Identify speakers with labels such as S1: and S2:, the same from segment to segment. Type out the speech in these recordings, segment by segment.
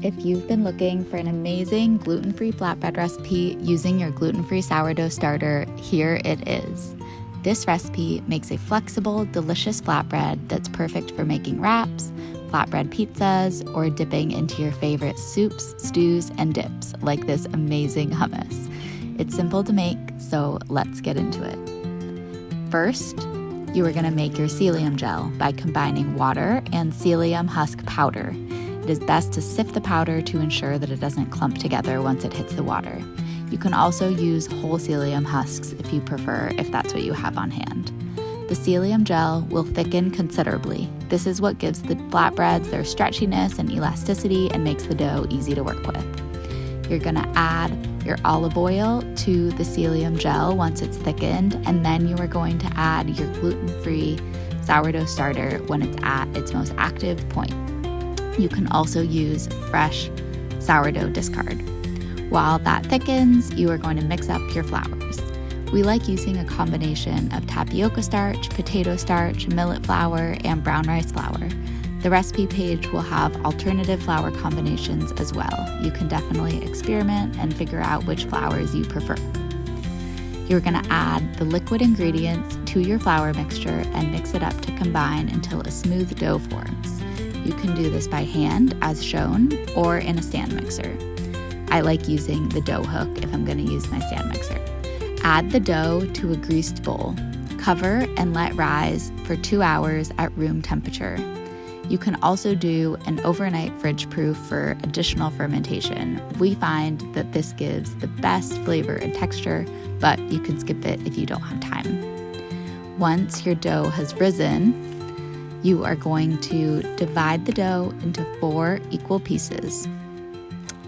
S1: If you've been looking for an amazing gluten-free flatbread recipe using your gluten-free sourdough starter, here it is. This recipe makes a flexible, delicious flatbread that's perfect for making wraps, flatbread pizzas, or dipping into your favorite soups, stews, and dips like this amazing hummus. It's simple to make, so let's get into it. First, you are going to make your psyllium gel by combining water and psyllium husk powder. It is best to sift the powder to ensure that it doesn't clump together once it hits the water. You can also use whole psyllium husks if you prefer, if that's what you have on hand. The psyllium gel will thicken considerably. This is what gives the flatbreads their stretchiness and elasticity and makes the dough easy to work with. You're going to add your olive oil to the psyllium gel once it's thickened, and then you are going to add your gluten-free sourdough starter when it's at its most active point. You can also use fresh sourdough discard. While that thickens, you are going to mix up your flours. We like using a combination of tapioca starch, potato starch, millet flour, and brown rice flour. The recipe page will have alternative flour combinations as well. You can definitely experiment and figure out which flours you prefer. You're going to add the liquid ingredients to your flour mixture and mix it up to combine until a smooth dough forms. You can do this by hand, as shown, or in a stand mixer. I like using the dough hook if I'm going to use my stand mixer. Add the dough to a greased bowl. Cover and let rise for 2 hours at room temperature. You can also do an overnight fridge proof for additional fermentation. We find that this gives the best flavor and texture, but you can skip it if you don't have time. Once your dough has risen, you are going to divide the dough into 4 equal pieces.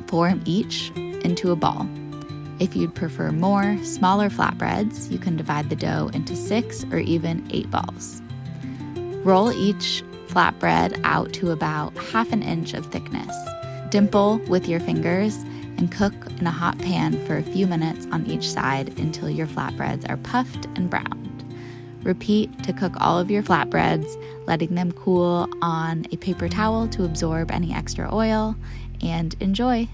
S1: Form each into a ball. If you'd prefer more smaller flatbreads, you can divide the dough into 6 or even 8 balls. Roll each flatbread out to about 1/2 inch of thickness. Dimple with your fingers and cook in a hot pan for a few minutes on each side until your flatbreads are puffed and browned. Repeat to cook all of your flatbreads, letting them cool on a paper towel to absorb any extra oil, and enjoy.